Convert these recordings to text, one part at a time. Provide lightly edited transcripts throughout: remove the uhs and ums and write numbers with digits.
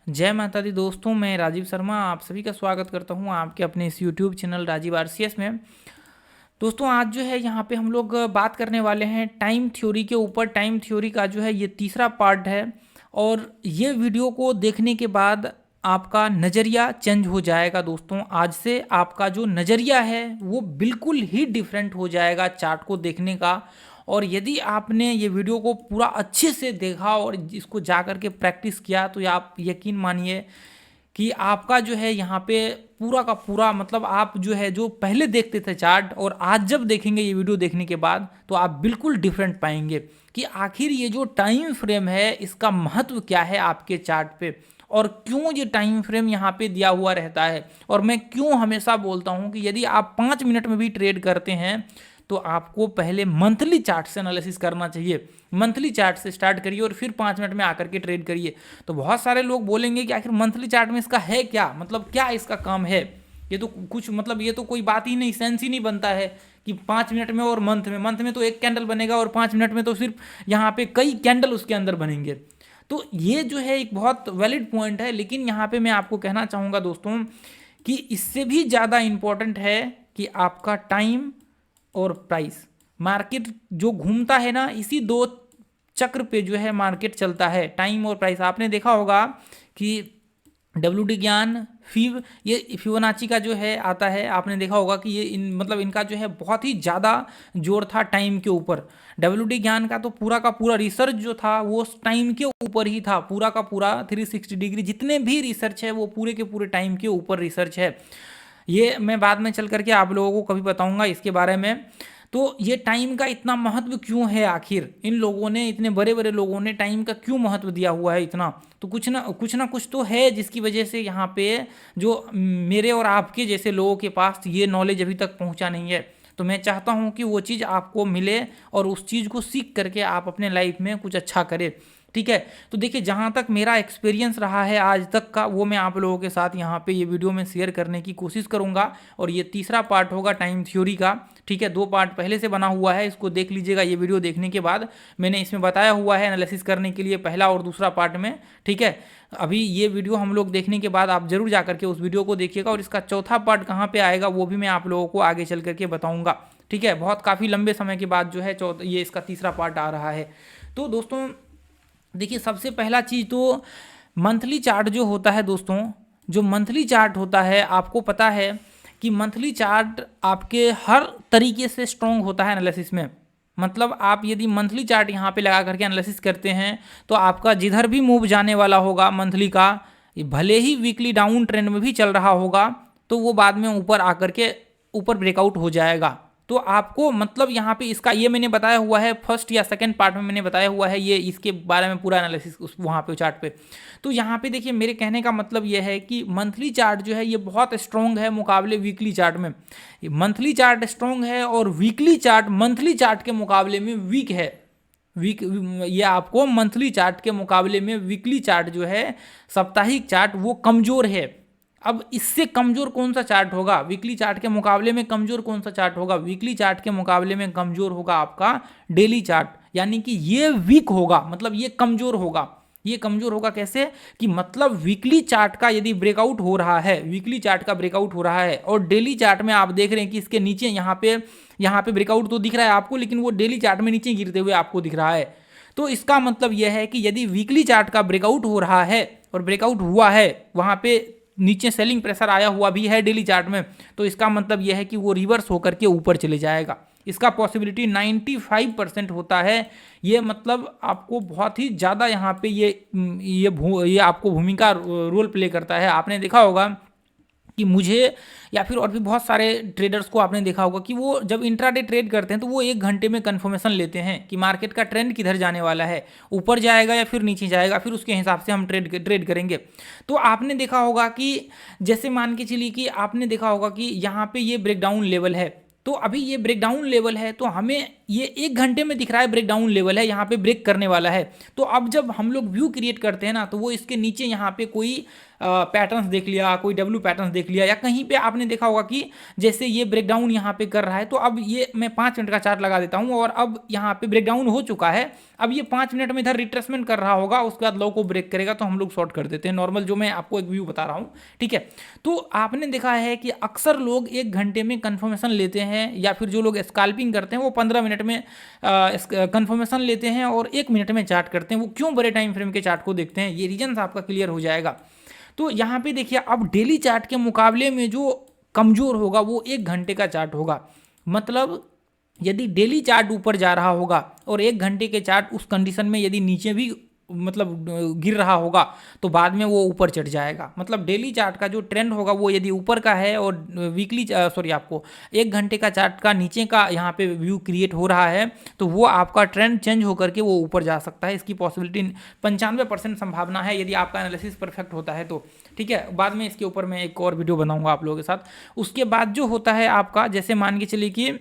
जय माता दी दोस्तों, मैं राजीव शर्मा आप सभी का स्वागत करता हूं आपके अपने इस यूट्यूब चैनल राजीव आरसीएस में। दोस्तों आज जो है यहाँ पे हम लोग बात करने वाले हैं टाइम थ्योरी के ऊपर। टाइम थ्योरी का जो है ये तीसरा पार्ट है और ये वीडियो को देखने के बाद आपका नज़रिया चेंज हो जाएगा। दोस्तों आज से आपका जो नज़रिया है वो बिल्कुल ही डिफरेंट हो जाएगा चार्ट को देखने का। और यदि आपने ये वीडियो को पूरा अच्छे से देखा और इसको जा कर के प्रैक्टिस किया तो आप यकीन मानिए कि आपका जो है यहाँ पे पूरा का पूरा मतलब आप जो है जो पहले देखते थे चार्ट और आज जब देखेंगे ये वीडियो देखने के बाद तो आप बिल्कुल डिफरेंट पाएंगे कि आखिर ये जो टाइम फ्रेम है इसका महत्व क्या है आपके चार्ट पे और क्यों ये टाइम फ्रेम यहाँ पे दिया हुआ रहता है। और मैं क्यों हमेशा बोलता हूँ कि यदि आप 5 मिनट में भी ट्रेड करते हैं तो आपको पहले मंथली चार्ट से एनालिसिस करना चाहिए। मंथली चार्ट से स्टार्ट करिए और फिर 5 मिनट में आकर के ट्रेड करिए। तो बहुत सारे लोग बोलेंगे कि आखिर मंथली चार्ट में इसका है क्या, मतलब क्या इसका काम है। ये तो कुछ मतलब ये तो कोई बात ही नहीं, सेंस ही नहीं बनता है कि 5 मिनट में और मंथ में तो एक कैंडल बनेगा और 5 मिनट में तो सिर्फ यहाँ पे कई कैंडल उसके अंदर बनेंगे। तो ये जो है एक बहुत वैलिड पॉइंट है, लेकिन यहाँ पे मैं आपको कहना चाहूँगा दोस्तों कि इससे भी ज़्यादा इम्पोर्टेंट है कि आपका टाइम और प्राइस। मार्केट जो घूमता है ना, इसी दो चक्र पे जो है मार्केट चलता है, टाइम और प्राइस। आपने देखा होगा कि WD ज्ञान ये फिबोनाची का जो है आता है, आपने देखा होगा कि ये मतलब इनका जो है बहुत ही ज़्यादा जोर था टाइम के ऊपर। WD ज्ञान का तो पूरा का पूरा रिसर्च जो था वो टाइम के ऊपर ही था, पूरा का पूरा 360 डिग्री जितने भी रिसर्च है वो पूरे के पूरे टाइम के ऊपर रिसर्च है। ये मैं बाद में चल करके आप लोगों को कभी बताऊंगा इसके बारे में। तो ये टाइम का इतना महत्व क्यों है, आखिर इन लोगों ने, इतने बड़े बड़े लोगों ने टाइम का क्यों महत्व दिया हुआ है इतना। तो कुछ ना कुछ तो है जिसकी वजह से यहाँ पे जो मेरे और आपके जैसे लोगों के पास ये नॉलेज अभी तक पहुँचा नहीं है। तो मैं चाहता हूँ कि वो चीज़ आपको मिले और उस चीज़ को सीख करके आप अपने लाइफ में कुछ अच्छा करें। ठीक है, तो देखिए जहाँ तक मेरा एक्सपीरियंस रहा है आज तक का वो मैं आप लोगों के साथ यहाँ पे ये वीडियो में शेयर करने की कोशिश करूँगा। और ये तीसरा पार्ट होगा टाइम थ्योरी का। ठीक है, 2 पार्ट पहले से बना हुआ है, इसको देख लीजिएगा। ये वीडियो देखने के बाद मैंने इसमें बताया हुआ है एनालिसिस करने के लिए पहला और दूसरा पार्ट में। ठीक है, अभी ये वीडियो हम लोग देखने के बाद आप जरूर जा करके उस वीडियो को देखिएगा और इसका चौथा पार्ट कहाँ पे आएगा वो भी मैं आप लोगों को आगे चल करके बताऊँगा। ठीक है, बहुत काफ़ी लंबे समय के बाद जो है ये इसका तीसरा पार्ट आ रहा है। तो दोस्तों देखिए सबसे पहला चीज़ तो मंथली चार्ट जो होता है दोस्तों, जो मंथली चार्ट होता है आपको पता है कि मंथली चार्ट आपके हर तरीके से स्ट्रॉन्ग होता है एनालिसिस में। मतलब आप यदि मंथली चार्ट यहाँ पे लगा करके एनालिसिस करते हैं तो आपका जिधर भी मूव जाने वाला होगा मंथली का, भले ही वीकली डाउन ट्रेंड में भी चल रहा होगा तो वो बाद में ऊपर आकर के ऊपर ब्रेकआउट हो जाएगा। तो आपको मतलब यहाँ पे इसका ये मैंने बताया हुआ है, फर्स्ट या सेकंड पार्ट में मैंने बताया हुआ है ये इसके बारे में पूरा एनालिसिस उस वहाँ पे चार्ट पे। तो यहाँ पे देखिए मेरे कहने का मतलब ये है कि मंथली चार्ट जो है ये बहुत स्ट्रॉन्ग है मुकाबले वीकली चार्ट में। मंथली चार्ट स्ट्रॉन्ग है और वीकली चार्ट मंथली चार्ट के मुकाबले में वीक है। ये आपको मंथली चार्ट के मुकाबले में वीकली चार्ट जो है, साप्ताहिक चार्ट, वो कमज़ोर है। अब इससे कमज़ोर कौन सा चार्ट होगा, वीकली चार्ट के मुकाबले में कमज़ोर कौन सा चार्ट होगा, वीकली चार्ट के मुकाबले में कमज़ोर होगा आपका डेली चार्ट। यानी कि ये वीक होगा, मतलब ये कमज़ोर होगा। ये कमज़ोर होगा कैसे कि मतलब वीकली चार्ट का यदि ब्रेकआउट हो रहा है, वीकली चार्ट का ब्रेकआउट हो रहा है और डेली चार्ट में आप देख रहे हैं कि इसके नीचे यहाँ पे ब्रेकआउट तो दिख रहा है आपको, लेकिन वो डेली चार्ट में नीचे गिरते हुए आपको दिख रहा है। तो इसका मतलब यह है कि यदि वीकली चार्ट का ब्रेकआउट हो रहा है और ब्रेकआउट हुआ है, वहाँ पे नीचे सेलिंग प्रेशर आया हुआ भी है डेली चार्ट में, तो इसका मतलब यह है कि वो रिवर्स होकर के ऊपर चले जाएगा। इसका पॉसिबिलिटी 95% होता है। ये मतलब आपको बहुत ही ज़्यादा यहाँ पे ये आपको भूमिका रोल प्ले करता है। आपने देखा होगा कि मुझे या फिर और भी बहुत सारे ट्रेडर्स को आपने देखा होगा कि वो जब इंट्राडे ट्रेड करते हैं तो वो 1 घंटे में कंफर्मेशन लेते हैं कि मार्केट का ट्रेंड किधर जाने वाला है, ऊपर जाएगा या फिर नीचे जाएगा, फिर उसके हिसाब से हम ट्रेड करेंगे। तो आपने देखा होगा कि जैसे मान के चलिए कि आपने देखा होगा कि यहाँ पे ये ब्रेकडाउन लेवल है, तो अभी ये ब्रेकडाउन लेवल है तो हमें ये 1 घंटे में दिख रहा है ब्रेकडाउन लेवल है, यहाँ पे ब्रेक करने वाला है। तो अब जब हम लोग व्यू क्रिएट करते हैं ना तो वो इसके नीचे यहाँ पे कोई पैटर्न्स देख लिया, कोई डब्ल्यू पैटर्न्स देख लिया, या कहीं पे आपने देखा होगा कि जैसे ये ब्रेकडाउन यहाँ पे कर रहा है, तो अब ये मैं 5 मिनट का चार्ट लगा देता हूँ और अब यहाँ पे ब्रेकडाउन हो चुका है। अब ये 5 मिनट में इधर रिट्रेसमेंट कर रहा होगा, उसके बाद लो को ब्रेक करेगा तो हम लोग शॉर्ट कर देते हैं नॉर्मल, जो मैं आपको एक व्यू बता रहा हूँ, ठीक है। तो आपने देखा है कि अक्सर लोग 1 घंटे में कंफर्मेशन लेते हैं, या फिर जो लोग स्कैल्पिंग करते हैं वो 15 मिनट में कंफर्मेशन लेते हैं और 1 मिनट में चार्ट करते हैं। वो क्यों बड़े टाइम फ्रेम के चार्ट को देखते हैं, ये रीजन आपका क्लियर हो जाएगा। तो यहाँ पे देखिए, अब डेली चार्ट के मुकाबले में जो कमजोर होगा वो 1 घंटे का चार्ट होगा। मतलब यदि डेली चार्ट ऊपर जा रहा होगा और 1 घंटे के चार्ट उस कंडीशन में यदि नीचे भी मतलब गिर रहा होगा तो बाद में वो ऊपर चढ़ जाएगा। मतलब डेली चार्ट का जो ट्रेंड होगा वो यदि ऊपर का है और वीकली आपको 1 घंटे का चार्ट का नीचे का यहाँ पे व्यू क्रिएट हो रहा है तो वो आपका ट्रेंड चेंज होकर के वो ऊपर जा सकता है। इसकी पॉसिबिलिटी 95% संभावना है यदि आपका एनालिसिस परफेक्ट होता है तो, ठीक है। बाद में इसके ऊपर मैं एक और वीडियो बनाऊंगा आप लोगों के साथ। उसके बाद जो होता है आपका, जैसे मान के चलिए कि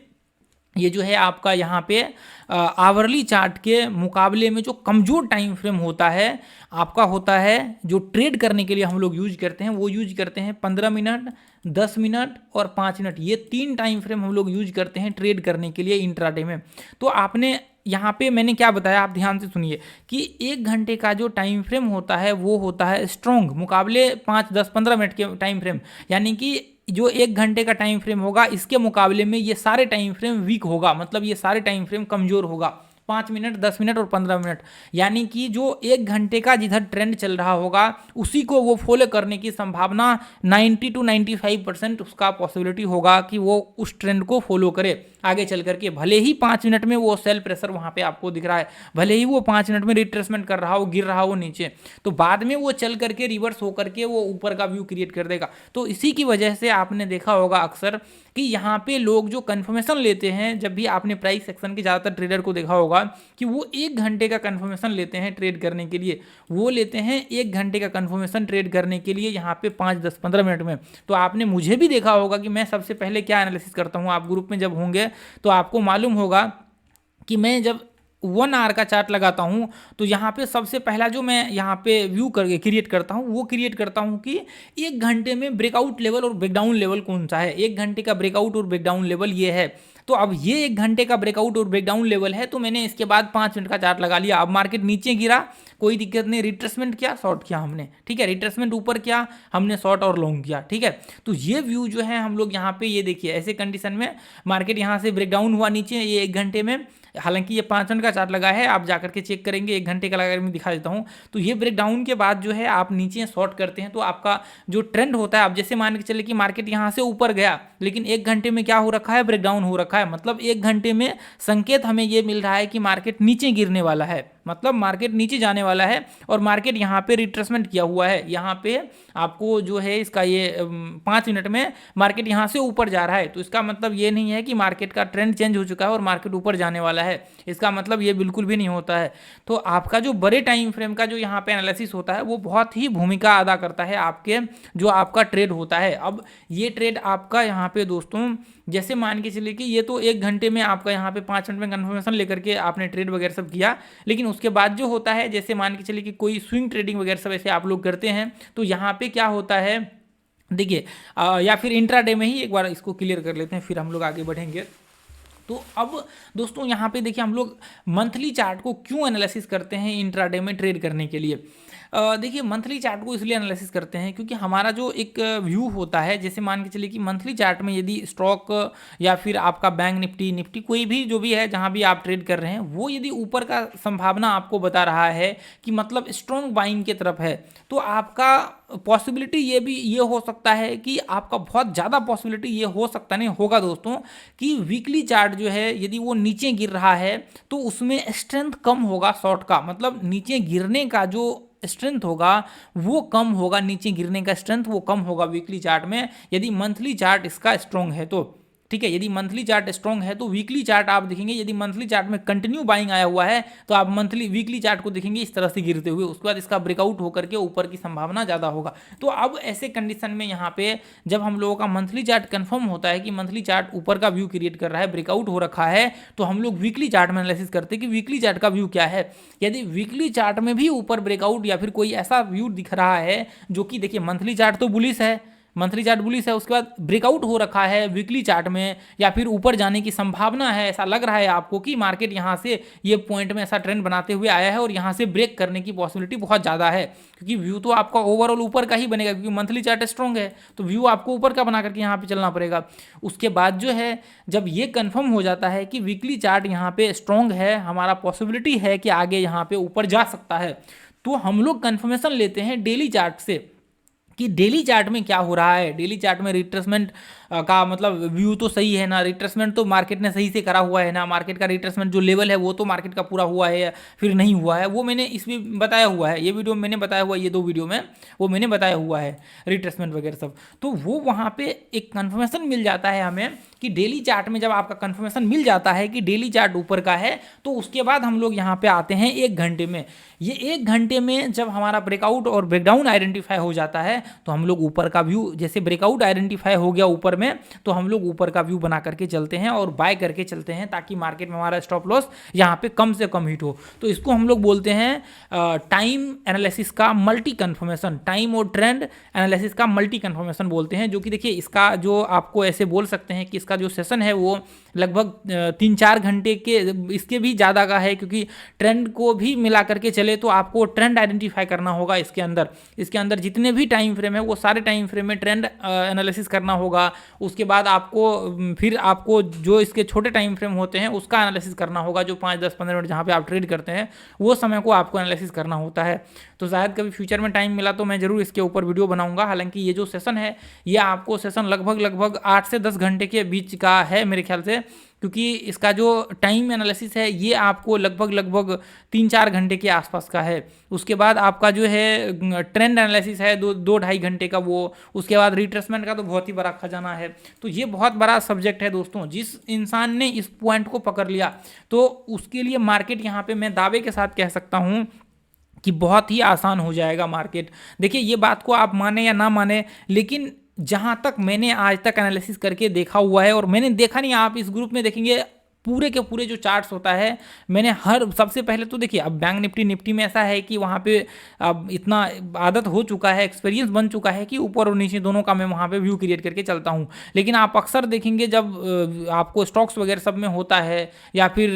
ये जो है आपका यहाँ पे आवरली चार्ट के मुकाबले में जो कमज़ोर टाइम फ्रेम होता है आपका, होता है जो ट्रेड करने के लिए हम लोग यूज करते हैं, वो यूज करते हैं 15 मिनट, 10 मिनट और 5 मिनट। ये 3 टाइम फ्रेम हम लोग यूज करते हैं ट्रेड करने के लिए इंट्राडे में। तो आपने यहाँ पे मैंने क्या बताया, आप ध्यान से सुनिए कि 1 घंटे का जो टाइम फ्रेम होता है वो होता है स्ट्रॉन्ग मुकाबले 5, 10, 15 मिनट के टाइम फ्रेम, यानी कि जो 1 घंटे का टाइम फ्रेम होगा इसके मुकाबले में ये सारे टाइम फ्रेम वीक होगा। मतलब ये सारे टाइम फ्रेम कमजोर होगा, 5 मिनट, 10 मिनट और 15 मिनट। यानी कि जो 1 घंटे का जिधर ट्रेंड चल रहा होगा उसी को वो फॉलो करने की संभावना 90 to 95% उसका पॉसिबिलिटी होगा कि वो उस ट्रेंड को फॉलो करे आगे चल करके। भले ही 5 मिनट में वो सेल प्रेशर वहाँ पे आपको दिख रहा है, भले ही वो 5 मिनट में रिट्रेसमेंट कर रहा हो, गिर रहा हो नीचे, तो बाद में वो चल करके रिवर्स हो करके वो ऊपर का व्यू क्रिएट कर देगा। तो इसी की वजह से आपने देखा होगा अक्सर कि यहाँ पे लोग जो कंफर्मेशन लेते हैं, जब भी आपने प्राइस सेक्शन के ज़्यादातर ट्रेडर को देखा होगा कि वो 1 घंटे का कंफर्मेशन लेते हैं ट्रेड करने के लिए, वो लेते हैं 1 घंटे का कंफर्मेशन ट्रेड करने के लिए यहाँ पे 5, 10, 15 मिनट में। तो आपने मुझे भी देखा होगा कि मैं सबसे पहले क्या एनालिसिस करता हूँ, आप ग्रुप में जब होंगे तो आपको मालूम होगा कि मैं जब 1 आवर का चार्ट लगाता हूँ तो यहाँ पे सबसे पहला जो मैं यहाँ पे व्यू करके क्रिएट करता हूँ वो क्रिएट करता हूँ कि 1 घंटे में ब्रेकआउट लेवल और ब्रेकडाउन लेवल कौन सा है। 1 घंटे का ब्रेकआउट और ब्रेकडाउन लेवल ये है, तो अब ये 1 घंटे का ब्रेकआउट और ब्रेकडाउन लेवल है, तो मैंने इसके बाद 5 मिनट का चार्ट लगा लिया। अब मार्केट नीचे गिरा, कोई दिक्कत नहीं, रिट्रेसमेंट किया, शॉर्ट किया हमने, ठीक है। रिट्रेसमेंट ऊपर किया हमने, शॉर्ट और लॉन्ग किया, ठीक है। तो ये व्यू जो है हम लोग यहाँ पे, ये देखिए ऐसे कंडीशन में मार्केट यहाँ से ब्रेकडाउन हुआ नीचे ये 1 घंटे में, हालांकि ये 5 मिनट का चार्ट लगा है, आप जाकर के चेक करेंगे, 1 घंटे का लगा मैं दिखा देता हूँ। तो ये ब्रेकडाउन के बाद जो है आप नीचे शॉर्ट करते हैं तो आपका जो ट्रेंड होता है, आप जैसे मान के चले कि मार्केट यहाँ से ऊपर गया लेकिन 1 घंटे में क्या हो रखा है, ब्रेकडाउन हो रखा है। मतलब 1 घंटे में संकेत हमें ये मिल रहा है कि मार्केट नीचे गिरने वाला है, मतलब मार्केट नीचे जाने वाला है और मार्केट यहाँ पे रिट्रेसमेंट किया हुआ है। यहाँ पे आपको जो है इसका ये 5 मिनट में मार्केट यहाँ से ऊपर जा रहा है, तो इसका मतलब ये नहीं है कि मार्केट का ट्रेंड चेंज हो चुका है और मार्केट ऊपर जाने वाला है, इसका मतलब ये बिल्कुल भी नहीं होता है। तो आपका जो बड़े टाइम फ्रेम का जो यहाँ पे एनालिसिस होता है वो बहुत ही भूमिका अदा करता है आपके जो आपका ट्रेड होता है। अब ये ट्रेड आपका यहाँ पे दोस्तों, जैसे मान के चलिए कि ये तो 1 घंटे में आपका यहाँ पे 5 मिनट में कंफर्मेशन लेकर के आपने ट्रेड वगैरह सब किया, लेकिन उसके बाद जो होता है, जैसे मान के चलिए कि कोई स्विंग ट्रेडिंग वगैरह सब ऐसे आप लोग करते हैं, तो यहाँ पे क्या होता है देखिए, या फिर इंट्राडे में ही एक बार इसको क्लियर कर लेते हैं फिर हम लोग आगे बढ़ेंगे। तो अब दोस्तों यहाँ पे देखिए हम लोग मंथली चार्ट को क्यों एनालिसिस करते हैं इंट्राडे में ट्रेड करने के लिए। देखिए मंथली चार्ट को इसलिए एनालिसिस करते हैं क्योंकि हमारा जो एक व्यू होता है, जैसे मान के चलिए कि मंथली चार्ट में यदि स्टॉक या फिर आपका बैंक निफ्टी कोई भी जो भी है जहां भी आप ट्रेड कर रहे हैं, वो यदि ऊपर का संभावना आपको बता रहा है कि मतलब स्ट्रॉन्ग बाइंग की तरफ है, तो आपका पॉसिबिलिटी ये हो सकता है कि आपका बहुत ज़्यादा पॉसिबिलिटी ये हो सकता नहीं होगा दोस्तों कि वीकली चार्ट जो है यदि वो नीचे गिर रहा है तो उसमें स्ट्रेंथ कम होगा शॉर्ट का, मतलब नीचे गिरने का जो स्ट्रेंथ होगा वो कम होगा, नीचे गिरने का स्ट्रेंथ वो कम होगा वीकली चार्ट में, यदि मंथली चार्ट इसका स्ट्रॉन्ग है तो, ठीक है। यदि मंथली चार्ट स्ट्रॉन्ग है तो वीकली चार्ट आप देखेंगे, यदि मंथली चार्ट में कंटिन्यू बाइंग आया हुआ है तो आप वीकली चार्ट को देखेंगे इस तरह से गिरते हुए, उसके बाद इसका ब्रेकआउट होकर के ऊपर की संभावना ज़्यादा होगा। तो अब ऐसे कंडीशन में यहाँ पे जब हम लोगों का मंथली चार्ट कंफर्म होता है कि मंथली चार्ट ऊपर का व्यू क्रिएट कर रहा है, ब्रेकआउट हो रखा है, तो हम लोग वीकली चार्ट में एनालिसिस करते हैं कि वीकली चार्ट का व्यू क्या है। यदि वीकली चार्ट में भी ऊपर ब्रेकआउट या फिर कोई ऐसा व्यू दिख रहा है जो कि देखिए मंथली चार्ट तो बुलिश है, मंथली चार्ट बुलिश है, उसके बाद ब्रेकआउट हो रखा है वीकली चार्ट में या फिर ऊपर जाने की संभावना है, ऐसा लग रहा है आपको कि मार्केट यहाँ से ये पॉइंट में ऐसा ट्रेंड बनाते हुए आया है और यहाँ से ब्रेक करने की पॉसिबिलिटी बहुत ज़्यादा है, क्योंकि व्यू तो आपका ओवरऑल ऊपर का ही बनेगा, क्योंकि मंथली चार्ट स्ट्रॉन्ग है तो व्यू आपको ऊपर का बना करके यहाँ पे चलना पड़ेगा। उसके बाद जो है जब ये कंफर्म हो जाता है कि वीकली चार्ट यहाँ पे स्ट्रॉन्ग है, हमारा पॉसिबिलिटी है कि आगे यहाँ पे ऊपर जा सकता है, तो हम लोग कंफर्मेशन लेते हैं डेली चार्ट से कि डेली चार्ट में क्या हो रहा है। डेली चार्ट में रिट्रेसमेंट का मतलब व्यू तो सही है ना, रिट्रेसमेंट तो मार्केट ने सही से करा हुआ है ना, मार्केट का रिट्रेसमेंट जो लेवल है वो तो मार्केट का पूरा हुआ है या फिर नहीं हुआ है, वो मैंने इसमें बताया हुआ है, ये वीडियो मैंने बताया हुआ है, ये 2 वीडियो में वो मैंने बताया हुआ है रिट्रेसमेंट वगैरह सब। तो वो वहाँ पे एक कन्फर्मेशन मिल जाता है हमें कि डेली चार्ट में जब आपका कन्फर्मेशन मिल जाता है कि डेली चार्ट ऊपर का है, तो उसके बाद हम लोग यहाँ पे आते हैं 1 घंटे में। ये 1 घंटे में जब हमारा ब्रेकआउट और ब्रेकडाउन आइडेंटिफाई हो जाता है तो हम लोग ऊपर का व्यू, जैसे ब्रेकआउट आइडेंटिफाई हो गया ऊपर में, तो हम लोग ऊपर का व्यू बना करके चलते हैं और बाय करके चलते हैं ताकि मार्केट में हमारा स्टॉप लॉस यहाँ पे कम से कम हिट हो। तो इसको हम लोग बोलते हैं टाइम एनालिसिस का मल्टी कन्फर्मेशन, टाइम और ट्रेंड एनालिसिस का मल्टी कन्फर्मेशन बोलते हैं, जो कि देखिए इसका जो आपको ऐसे बोल सकते हैं कि इसका जो सेशन है वो लगभग 3-4 घंटे के, इसके भी ज़्यादा का है, क्योंकि ट्रेंड को भी मिला करके चले तो आपको ट्रेंड आइडेंटिफाई करना होगा इसके अंदर जितने भी टाइम फ्रेम है वो सारे टाइम फ्रेम में ट्रेंड एनालिसिस करना होगा। उसके बाद आपको जो इसके छोटे टाइम फ्रेम होते हैं उसका एनालिसिस करना होगा, जो 5-10-15 मिनट जहाँ पे आप ट्रेड करते हैं वो समय को आपको एनालिसिस करना होता है। तो शायद कभी फ्यूचर में टाइम मिला तो मैं ज़रूर इसके ऊपर वीडियो बनाऊंगा। हालांकि ये जो सेशन है ये आपको सेशन लगभग 8 से 10 घंटे के बीच का है मेरे ख्याल से, क्योंकि इसका जो टाइम एनालिसिस है ये आपको लगभग 3-4 घंटे के आसपास का है। उसके बाद आपका जो है ट्रेंड एनालिसिस है 2-2.5 घंटे का वो। उसके बाद रिट्रेसमेंट का तो बहुत ही बड़ा खजाना है। तो ये बहुत बड़ा सब्जेक्ट है दोस्तों। जिस इंसान ने इस पॉइंट को पकड़ लिया तो उसके लिए मार्केट यहाँ पे मैं दावे के साथ कह सकता हूँ कि बहुत ही आसान हो जाएगा मार्केट। देखिए ये बात को आप माने या ना माने, लेकिन जहाँ तक मैंने आज तक एनालिसिस करके देखा हुआ है, और मैंने देखा नहीं, आप इस ग्रुप में देखेंगे पूरे के पूरे जो चार्ट्स होता है मैंने सबसे पहले तो देखिए, अब बैंक निफ्टी में ऐसा है कि वहाँ पे अब इतना आदत हो चुका है, एक्सपीरियंस बन चुका है कि ऊपर और नीचे दोनों का मैं वहाँ पे व्यू क्रिएट करके चलता हूँ। लेकिन आप अक्सर देखेंगे जब आपको स्टॉक्स वगैरह सब में होता है या फिर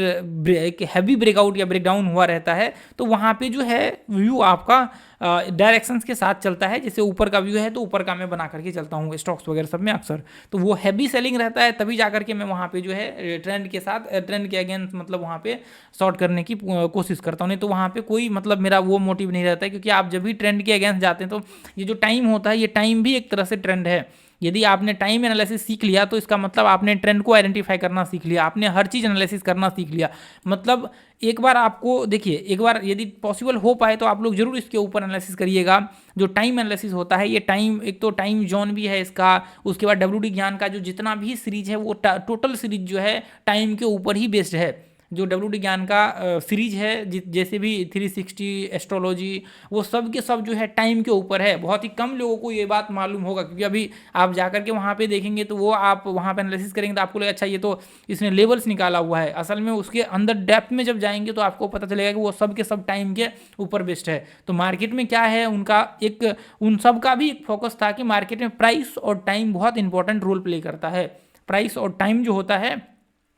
एक हैवी ब्रेकआउट या ब्रेकडाउन हुआ रहता है, तो वहाँ पे जो है व्यू आपका डायरेक्शंस के साथ चलता है। जैसे ऊपर का व्यू है तो ऊपर का मैं बना करके चलता हूँ स्टॉक्स वगैरह सब में अक्सर, तो वो हैवी सेलिंग रहता है, तभी जा करके मैं वहाँ पे जो है ट्रेंड के साथ, ट्रेंड के अगेंस्ट मतलब वहाँ पे शॉर्ट करने की कोशिश करता हूँ। नहीं तो वहाँ पे कोई मतलब मेरा वो मोटिव नहीं रहता है, क्योंकि आप जब भी ट्रेंड के अगेंस्ट जाते हैं तो ये जो टाइम होता है ये टाइम भी एक तरह से ट्रेंड है। यदि आपने टाइम एनालिसिस सीख लिया तो इसका मतलब आपने ट्रेंड को आइडेंटिफाई करना सीख लिया, आपने हर चीज़ एनालिसिस करना सीख लिया। मतलब एक बार आपको देखिए, एक बार यदि पॉसिबल हो पाए तो आप लोग जरूर इसके ऊपर एनालिसिस करिएगा। जो टाइम एनालिसिस होता है ये टाइम, एक तो टाइम जोन भी है इसका, उसके बाद WD ज्ञान का जो जितना भी सीरीज है वो टोटल सीरीज जो है टाइम के ऊपर ही बेस्ड है। जो WD ज्ञान का सीरीज है, जैसे भी 360 एस्ट्रोलॉजी, वो सब के सब जो है टाइम के ऊपर है। बहुत ही कम लोगों को ये बात मालूम होगा, क्योंकि अभी आप जाकर के वहाँ पे देखेंगे तो वो आप वहाँ पे एनालिसिस करेंगे तो आपको लगेगा अच्छा ये तो इसने लेवल्स निकाला हुआ है। असल में उसके अंदर डेप्थ में जब जाएंगे तो आपको पता चलेगा कि वो सब के सब टाइम के ऊपर बेस्ड है। तो मार्केट में क्या है, उन सब का भी एक फोकस था कि मार्केट में प्राइस और टाइम बहुत इंपॉर्टेंट रोल प्ले करता है। प्राइस और टाइम जो होता है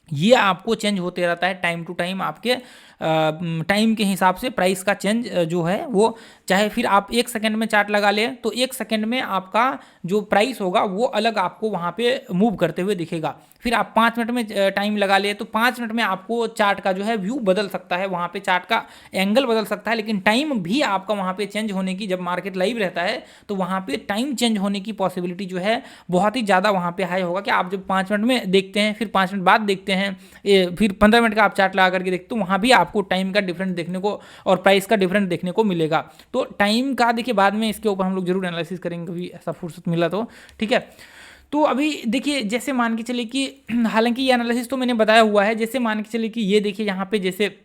ये आपको चेंज होते रहता है टाइम टू टाइम, आपके टाइम के हिसाब से प्राइस का चेंज जो है वो, चाहे फिर आप 1 सेकंड में चार्ट लगा लें तो 1 सेकंड में आपका जो प्राइस होगा वो अलग आपको वहाँ पे मूव करते हुए दिखेगा। फिर आप 5 मिनट में टाइम लगा ले तो 5 मिनट में आपको चार्ट का जो है व्यू बदल सकता है, वहाँ पे चार्ट का एंगल बदल सकता है। लेकिन टाइम भी आपका वहाँ पे चेंज होने की, जब मार्केट लाइव रहता है तो वहाँ पे टाइम चेंज होने की पॉसिबिलिटी जो है बहुत ही ज़्यादा वहाँ पे हाई होगा कि आप जब 5 मिनट में देखते हैं, फिर 5 मिनट बाद देखते हैं, फिर 15 मिनट का आप चार्ट लगा करके देखते हो, वहाँ भी आपको टाइम का डिफरेंट देखने को और प्राइस का डिफरेंट देखने को मिलेगा। तो टाइम का देखिए बाद में इसके ऊपर हम लोग जरूर एनालिसिस करेंगे, कभी ऐसा फुर्सत मिला तो, ठीक है। तो अभी देखिए जैसे मान के चलिए कि हालांकि ये एनालिसिस तो मैंने बताया हुआ है, जैसे मान के चलिए कि ये देखिए यहाँ पे जैसे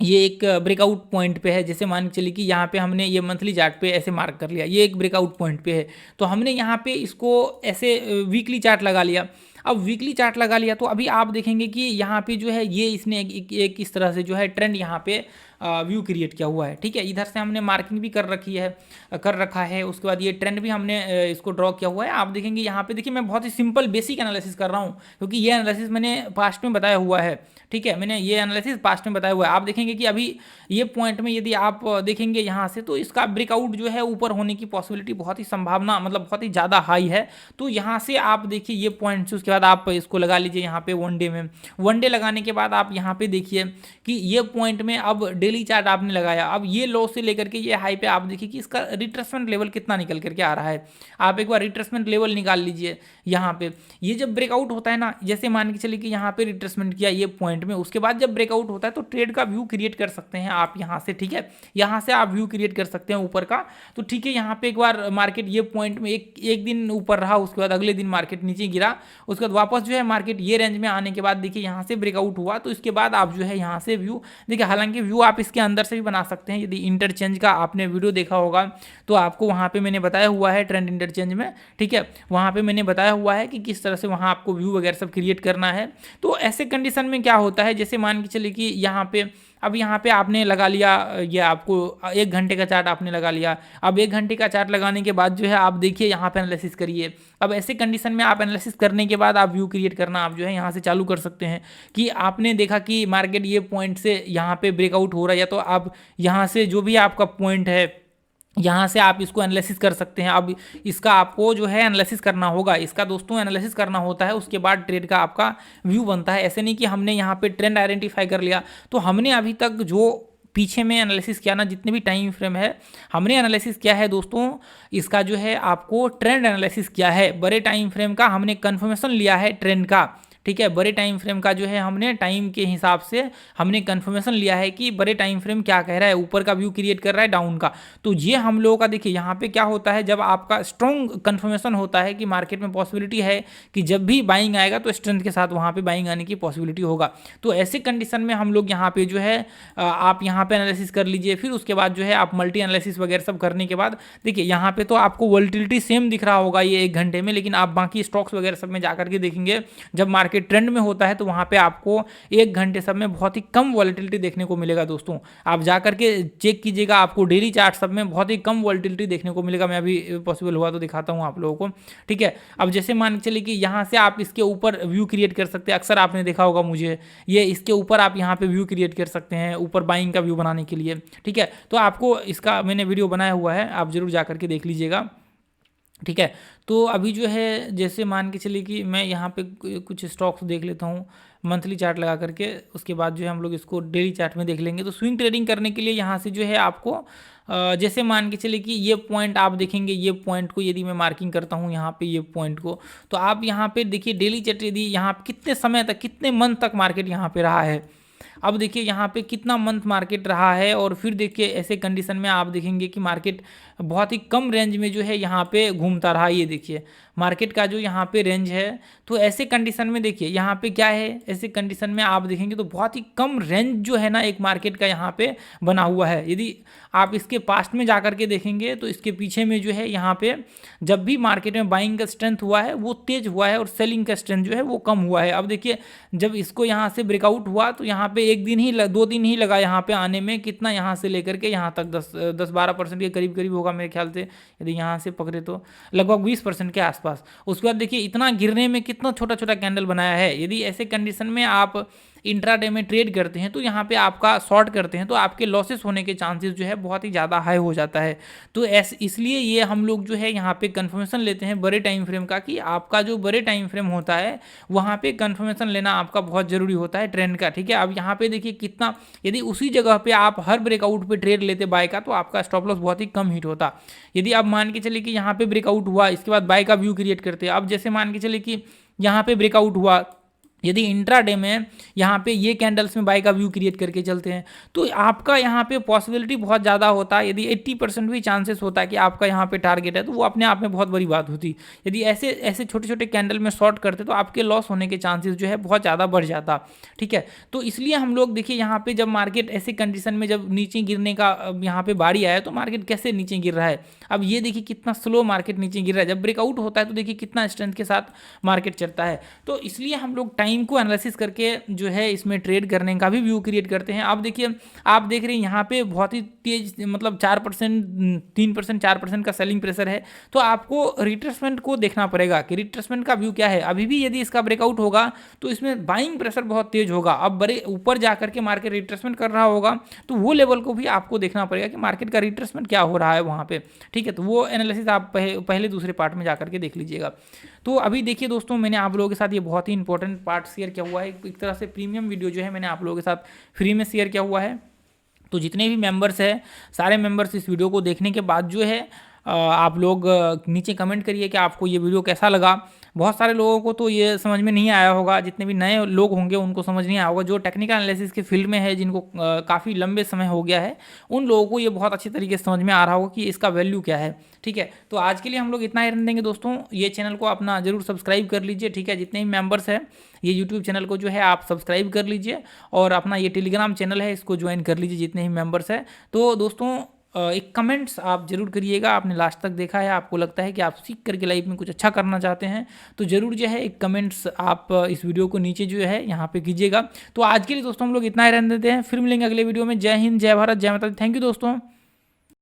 ये एक ब्रेकआउट पॉइंट पे है, जैसे मान के चलिए कि यहाँ पे हमने ये मंथली चार्ट पे ऐसे मार्क कर लिया, ये एक ब्रेकआउट पॉइंट पे है, तो हमने यहाँ पे इसको ऐसे वीकली चार्ट लगा लिया। अब वीकली चार्ट लगा लिया तो अभी आप देखेंगे कि यहाँ पे जो है ये इसने एक इस तरह से जो है ट्रेंड यहाँ पे व्यू क्रिएट किया हुआ है, ठीक है। इधर से हमने मार्किंग भी कर रखी है, कर रखा है, उसके बाद ये ट्रेंड भी हमने इसको ड्रॉ किया हुआ है। आप देखेंगे यहाँ पे, देखिए मैं बहुत ही सिंपल बेसिक एनालिसिस कर रहा हूँ, क्योंकि ये एनालिसिस मैंने पास्ट में बताया हुआ है, ठीक है। मैंने ये एनालिसिस पास्ट में बताया हुआ है। आप देखेंगे कि अभी ये पॉइंट में यदि आप देखेंगे यहाँ से, तो इसका ब्रेकआउट जो है ऊपर होने की पॉसिबिलिटी, बहुत ही संभावना मतलब बहुत ही ज़्यादा हाई है। तो यहाँ से आप देखिए ये पॉइंट से, उसके बाद आप इसको लगा लीजिए यहाँ पे वन डे में। वन डे लगाने के बाद आप यहाँ पे देखिए कि ये पॉइंट में अब डेली चार्ट आपने लगाया, अब ये लो से लेकर के ये हाई पे आप देखिए कि इसका रिट्रेसमेंट लेवल कितना निकल करके आ रहा है। आप एक बार रिट्रेसमेंट लेवल निकाल लीजिए यहाँ पे। ये जब ब्रेकआउट होता है ना, जैसे मान के चलिए कि यहाँ पे रिट्रेसमेंट किया ये पॉइंट में, उसके बाद जब ब्रेकआउट होता है तो ट्रेड का व्यू क्रिएट कर सकते हैं आप यहाँ से, ठीक है। यहाँ से आप व्यू क्रिएट कर सकते हैं ऊपर का। तो ठीक है, यहाँ पे एक बार मार्केट ये पॉइंट में एक दिन ऊपर रहा, उसके बाद अगले दिन मार्केट नीचे गिरा, उसके बाद वापस जो है मार्केट ये रेंज में आने के बाद देखिए यहाँ से ब्रेकआउट हुआ, तो इसके बाद आप जो है यहाँ से व्यू देखिए। हालांकि व्यू आप इसके अंदर से भी बना सकते हैं, यदि इंटरचेंज का आपने वीडियो देखा होगा तो आपको वहाँ पे मैंने बताया हुआ है ट्रेंड इंटरचेंज में, ठीक है। वहाँ पे मैंने बताया हुआ है कि किस तरह से वहाँ आपको व्यू वगैरह सब क्रिएट करना है। तो ऐसे कंडीशन में क्या होता है, जैसे मान के चलिए कि यहाँ पे अब यहाँ पे आपने लगा लिया, ये आपको 1 घंटे का चार्ट आपने लगा लिया। अब 1 घंटे का चार्ट लगाने के बाद जो है आप देखिए यहाँ पे एनालिसिस करिए। अब ऐसे कंडीशन में आप एनालिसिस करने के बाद आप व्यू क्रिएट करना आप जो है यहाँ से चालू कर सकते हैं कि आपने देखा कि मार्केट ये पॉइंट से यहाँ पे ब्रेकआउट हो रहा है, या तो आप यहाँ से जो भी आपका पॉइंट है यहाँ से आप इसको एनालिसिस कर सकते हैं। अब इसका आपको जो है एनालिसिस करना होगा, इसका दोस्तों एनालिसिस करना होता है, उसके बाद ट्रेड का आपका व्यू बनता है। ऐसे नहीं कि हमने यहाँ पे ट्रेंड आइडेंटिफाई कर लिया, तो हमने अभी तक जो पीछे में एनालिसिस किया ना, जितने भी टाइम फ्रेम है हमने एनालिसिस किया है दोस्तों, इसका जो है आपको ट्रेंड एनालिसिस किया है। बड़े टाइम फ्रेम का हमने कंफर्मेशन लिया है ट्रेंड का, ठीक है। बड़े टाइम फ्रेम का जो है हमने टाइम के हिसाब से हमने कंफर्मेशन लिया है कि बड़े टाइम फ्रेम क्या कह रहा है, ऊपर का व्यू क्रिएट कर रहा है डाउन का। तो ये हम लोगों का देखिए यहाँ पे क्या होता है, जब आपका स्ट्रॉन्ग कंफर्मेशन होता है कि मार्केट में पॉसिबिलिटी है कि जब भी बाइंग आएगा तो स्ट्रेंथ के साथ वहाँ पे बाइंग आने की पॉसिबिलिटी होगा। तो ऐसे कंडीशन में हम लोग यहाँ पे जो है आप यहाँ पे एनालिसिस कर लीजिए। फिर उसके बाद जो है आप मल्टी एनालिसिस वगैरह सब करने के बाद देखिए यहाँ पे तो आपको वोलेटिलिटी सेम दिख रहा होगा ये 1 घंटे में, लेकिन आप बाकी स्टॉक्स वगैरह सब में जाकर के देखेंगे जब मार्केट ट्रेंड में होता है तो वहाँ पे आपको 1 घंटे सब में बहुत ही कम वॉलेटिलिटी देखने को मिलेगा दोस्तों। आप जाकर के चेक कीजिएगा, आपको डेली चार्ट सब में बहुत ही कम वॉलेटिलिटी देखने को मिलेगा। मैं अभी पॉसिबल हुआ तो दिखाता हूँ आप लोगों को, ठीक है। अब जैसे मान के चलिए कि यहाँ से आप इसके ऊपर व्यू क्रिएट कर सकते हैं, अक्सर आपने देखा होगा मुझे, ये इसके ऊपर आप यहाँ पे व्यू क्रिएट कर सकते हैं ऊपर बाइंग का व्यू बनाने के लिए, ठीक है। तो आपको इसका मैंने वीडियो बनाया हुआ है, आप जरूर जाकर के देख लीजिएगा, ठीक है। तो अभी जो है जैसे मान के चलिए कि मैं यहाँ पे कुछ स्टॉक्स देख लेता हूँ मंथली चार्ट लगा करके, उसके बाद जो है हम लोग इसको डेली चार्ट में देख लेंगे। तो स्विंग ट्रेडिंग करने के लिए यहाँ से जो है आपको जैसे मान के चलिए कि ये पॉइंट आप देखेंगे, ये पॉइंट को यदि मैं मार्किंग करता हूँ यहाँ पे ये पॉइंट को, तो आप यहाँ पे देखिए डेली चार्ट यदि यहाँ कितने समय तक, कितने मंथ तक मार्केट यहाँ पे रहा है। अब देखिए यहाँ पे कितना मंथ मार्केट रहा है, और फिर देखिए ऐसे कंडीशन में आप देखेंगे कि मार्केट बहुत ही कम रेंज में जो है यहाँ पे घूमता रहा। ये देखिए मार्केट का जो यहाँ पे रेंज है, तो ऐसे कंडीशन में देखिए यहाँ पे क्या है, ऐसे कंडीशन में आप देखेंगे तो बहुत ही कम रेंज जो है ना एक मार्केट का यहाँ पे बना हुआ है। यदि आप इसके पास्ट में जाकर के देखेंगे तो इसके पीछे में जो है यहाँ पे जब भी मार्केट में बाइंग का स्ट्रेंथ हुआ है वो तेज हुआ है, और सेलिंग का स्ट्रेंथ जो है वो कम हुआ है। अब देखिए जब इसको यहाँ से ब्रेकआउट हुआ तो यहाँ पे 2 दिन ही लगा यहाँ पे आने में, कितना यहाँ से लेकर के यहाँ तक 10-12% के करीब करीब होगा मेरे ख्याल से, यदि यहाँ से पकड़े तो लगभग 20% के आसपास। उसके बाद देखिए इतना गिरने में कितना छोटा छोटा कैंडल बनाया है। यदि ऐसे कंडीशन में आप इंट्राडे में ट्रेड करते हैं तो यहाँ पे आपका शॉर्ट करते हैं तो आपके लॉसेस होने के चांसेस जो है बहुत ही ज़्यादा हाई हो जाता है। तो इसलिए ये हम लोग जो है यहाँ पे कंफर्मेशन लेते हैं बड़े टाइम फ्रेम का, कि आपका जो बड़े टाइम फ्रेम होता है वहाँ पे कंफर्मेशन लेना आपका बहुत ज़रूरी होता है ट्रेंड का, ठीक है। अब यहाँ पे देखिए कितना, यदि उसी जगह पे आप हर ब्रेकआउट पे ट्रेड लेते बाय का तो आपका स्टॉप लॉस बहुत ही कम हिट होता। यदि आप मान के चलिए कि यहाँ पे ब्रेकआउट हुआ, इसके बाद बाय का व्यू क्रिएट करते हैं। अब जैसे मान के चलिए कि यहाँ पे ब्रेकआउट हुआ, यदि इंट्राडे में यहाँ पे ये कैंडल्स में बाय का व्यू क्रिएट करके चलते हैं तो आपका यहाँ पे पॉसिबिलिटी बहुत ज़्यादा होता है। यदि 80% भी चांसेस होता है कि आपका यहाँ पे टारगेट है तो वो अपने आप में बहुत बड़ी बात होती। यदि ऐसे ऐसे छोटे छोटे कैंडल में शॉर्ट करते तो आपके लॉस होने के चांसेस जो है बहुत ज़्यादा बढ़ जाता। ठीक है, तो इसलिए हम लोग देखिए यहाँ पे जब मार्केट ऐसे कंडीशन में जब नीचे गिरने का यहाँ पे बारी आया तो मार्केट कैसे नीचे गिर रहा है। अब ये देखिए कितना स्लो मार्केट नीचे गिर रहा है। जब ब्रेकआउट होता है तो देखिए कितना स्ट्रेंथ के साथ मार्केट चलता है। तो इसलिए हम लोग टाइम को एनालिसिस करके जो है इसमें ट्रेड करने का भी व्यू क्रिएट करते हैं। अब देखिए आप देख रहे हैं यहाँ पे बहुत ही तेज मतलब 4% 3% 4% का सेलिंग प्रेशर है। तो आपको रिट्रेसमेंट को देखना पड़ेगा कि रिट्रेसमेंट का व्यू क्या है। अभी भी यदि इसका ब्रेकआउट होगा तो इसमें बाइंग प्रेशर बहुत तेज होगा। अब बड़े ऊपर जाकर के मार्केट रिट्रेसमेंट कर रहा होगा तो वो लेवल को भी आपको देखना पड़ेगा कि मार्केट का रिट्रेसमेंट क्या हो रहा है वहाँ पे। ठीक है, तो वो एनालिसिस आप पहले दूसरे पार्ट में जाकर के देख लीजिएगा। तो अभी देखिए दोस्तों, मैंने आप लोगों के साथ ये बहुत ही इंपॉर्टेंट पार्ट शेयर किया हुआ है। एक तरह से प्रीमियम वीडियो जो है मैंने आप लोगों के साथ फ्री में शेयर किया हुआ है। तो जितने भी मेंबर्स हैं सारे मेंबर्स इस वीडियो को देखने के बाद जो है आप लोग नीचे कमेंट करिए कि आपको ये वीडियो कैसा लगा। बहुत सारे लोगों को तो ये समझ में नहीं आया होगा, जितने भी नए लोग होंगे उनको समझ नहीं आया होगा। जो टेक्निकल एनालिसिस के फील्ड में है, जिनको काफ़ी लंबे समय हो गया है, उन लोगों को ये बहुत अच्छी तरीके से समझ में आ रहा होगा कि इसका वैल्यू क्या है। ठीक है, तो आज के लिए हम लोग इतना ही रहने देंगे दोस्तों। ये चैनल को अपना जरूर सब्सक्राइब कर लीजिए। ठीक है, जितने भी मेंबर्स हैं ये यूट्यूब चैनल को जो है आप सब्सक्राइब कर लीजिए और अपना ये टेलीग्राम चैनल है इसको ज्वाइन कर लीजिए जितने भी मेंबर्स हैं। तो दोस्तों एक कमेंट्स आप जरूर करिएगा। आपने लास्ट तक देखा है, आपको लगता है कि आप सीख करके लाइफ में कुछ अच्छा करना चाहते हैं तो जरूर जो है एक कमेंट्स आप इस वीडियो को नीचे जो है यहाँ पे कीजिएगा। तो आज के लिए दोस्तों हम लोग इतना ही रहने देते हैं, फिर मिलेंगे अगले वीडियो में। जय हिंद, जय भारत, जय माता दी। थैंक यू दोस्तों।